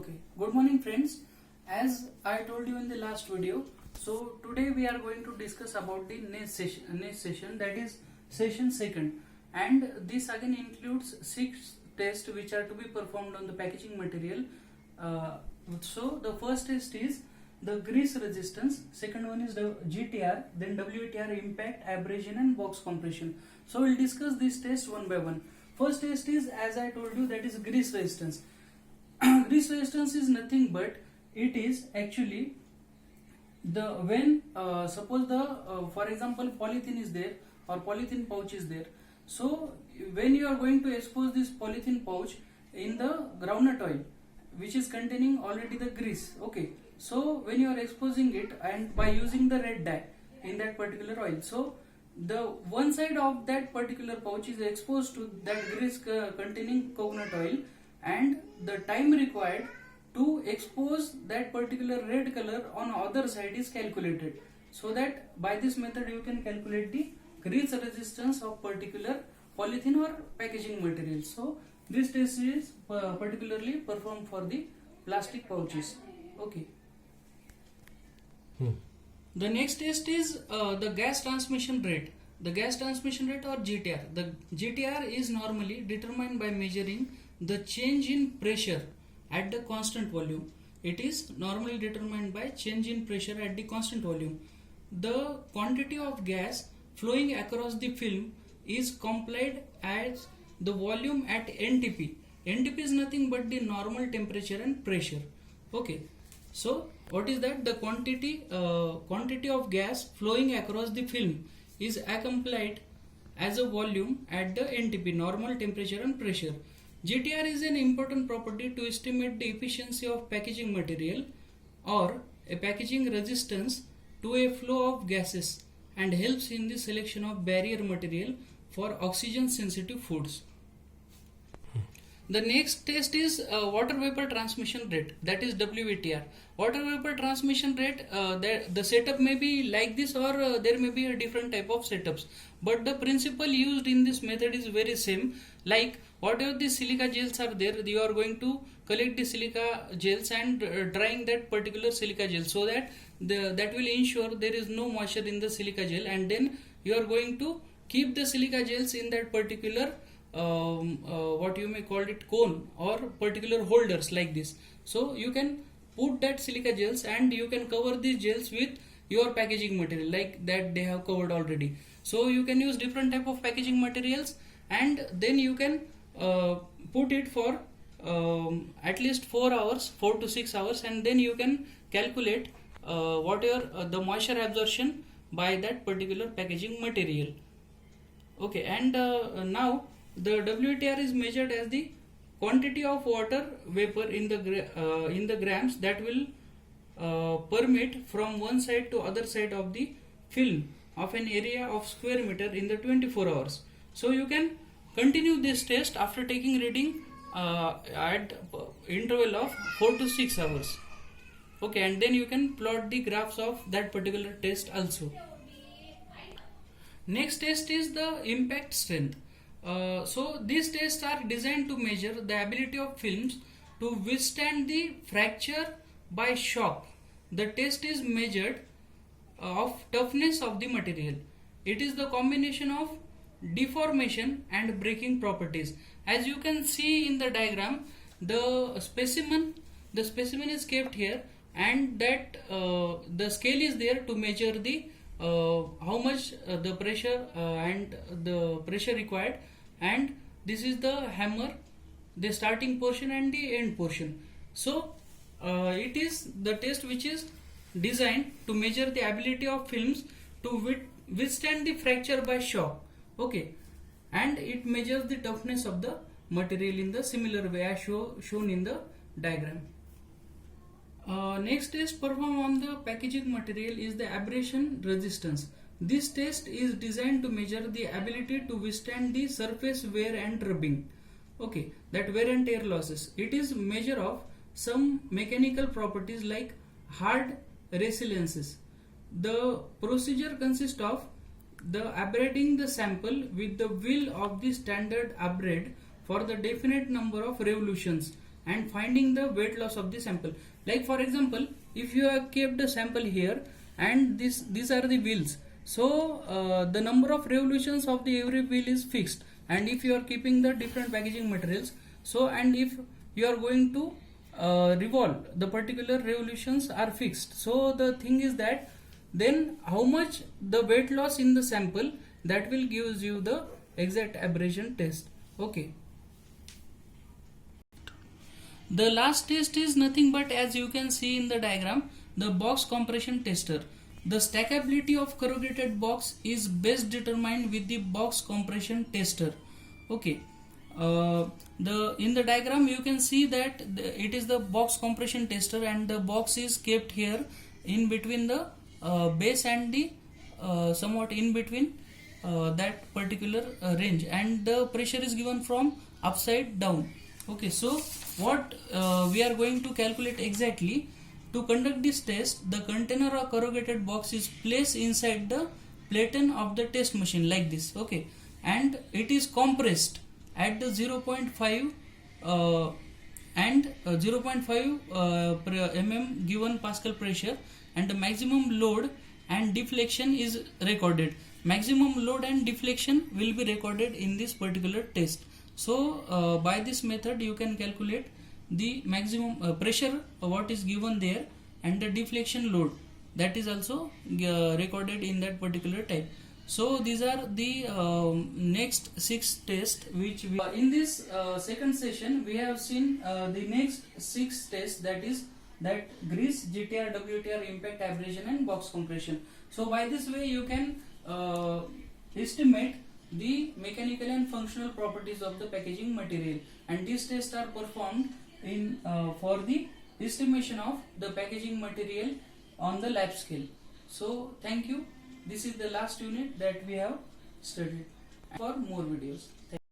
Okay, good morning friends. As I told you in the last video, so today we are going to discuss about the next session, that is session second, and this again includes 6 tests which are to be performed on the packaging material. So the first test is the grease resistance, second one is the GTR, then WVTR impact, abrasion and box compression. So we'll discuss this test one by one. First test is, as I told you, that is grease resistance. Grease resistance is nothing but it is actually the when suppose the for example polythene is there or polythene pouch is there. So when you are going to expose this polythene pouch in the groundnut oil which is containing already the grease, okay, so when you are exposing it and by using the red dye in that particular oil, so the one side of that particular pouch is exposed to that grease containing coconut oil, and the time required to expose that particular red color on other side is calculated, so that by this method you can calculate the grease resistance of particular polythene or packaging material. So this test is particularly performed for the plastic pouches. Okay. The next test is the gas transmission rate. The gas transmission rate or GTR. The GTR is normally determined by measuring the change in pressure at the constant volume. It is normally determined by change in pressure at the constant volume. The quantity of gas flowing across the film is complied as the volume at NTP. NTP is nothing but the normal temperature and pressure. Okay. So what is that? The quantity of gas flowing across the film is accompanied as a volume at the NTP, normal temperature and pressure. GTR is an important property to estimate the efficiency of packaging material or a packaging resistance to a flow of gases and helps in the selection of barrier material for oxygen sensitive foods. The next test is water vapor transmission rate, that is WVTR. Water vapor transmission rate, the setup may be like this or there may be a different type of setups, but the principle used in this method is very same. Like whatever the silica gels are there, you are going to collect the silica gels and drying that particular silica gel, so that that will ensure there is no moisture in the silica gel, and then you are going to keep the silica gels in that particular what you may call it cone or particular holders like this. So you can put that silica gels and you can cover these gels with your packaging material like that they have covered already. So you can use different type of packaging materials, and then you can put it for at least 4 to 6 hours, and then you can calculate whatever the moisture absorption by that particular packaging material. Okay, and now the WVTR is measured as the quantity of water vapor in the grams that will permit from one side to other side of the film of an area of square meter in the 24 hours. So you can continue this test after taking reading at interval of 4 to 6 hours. Okay, and then you can plot the graphs of that particular test also. Next test is the impact strength. So these tests are designed to measure the ability of films to withstand the fracture by shock. The test is measured of toughness of the material. It is the combination of deformation and breaking properties. As you can see in the diagram, the specimen is kept here, and that the scale is there to measure the how much the pressure and the pressure required, and this is the hammer, the starting portion and the end portion. So it is the test which is designed to measure the ability of films to withstand the fracture by shock. Okay, and it measures the toughness of the material in the similar way as shown in the diagram. Next test performed on the packaging material is the abrasion resistance. This test is designed to measure the ability to withstand the surface wear and rubbing. Okay, that wear and tear losses. It is measure of some mechanical properties like hard resiliences. The procedure consists of the abrading the sample with the wheel of the standard abrade for the definite number of revolutions. and finding the weight loss of the sample. Like for example, if you have kept the sample here and these are the wheels, so the number of revolutions of the every wheel is fixed, and if you are keeping the different packaging materials, so and if you are going to revolve, the particular revolutions are fixed. So the thing is that then how much the weight loss in the sample, that will gives you the exact abrasion test. Okay. The last test is nothing but, as you can see in the diagram, the box compression tester. The stackability of corrugated box is best determined with the box compression tester. Okay. In the diagram you can see that it is the box compression tester, and the box is kept here in between the base and the somewhat in between that particular range, and the pressure is given from upside down. Okay, so what we are going to calculate exactly: to conduct this test, the container or corrugated box is placed inside the platen of the test machine like this. Okay, and it is compressed at the 0.5 and 0.5 mm given Pascal pressure, and the maximum load and deflection is recorded. Maximum load and deflection will be recorded in this particular test. So by this method you can calculate the maximum pressure what is given there, and the deflection load that is also recorded in that particular type. So these are the next 6 tests which we in this second session we have seen the next 6 tests, that is that grease, GTR, WVTR, impact, abrasion and box compression. So by this way you can estimate the mechanical and functional properties of the packaging material, and these tests are performed in for the estimation of the packaging material on the lab scale. So thank you. This is the last unit that we have studied. For more videos.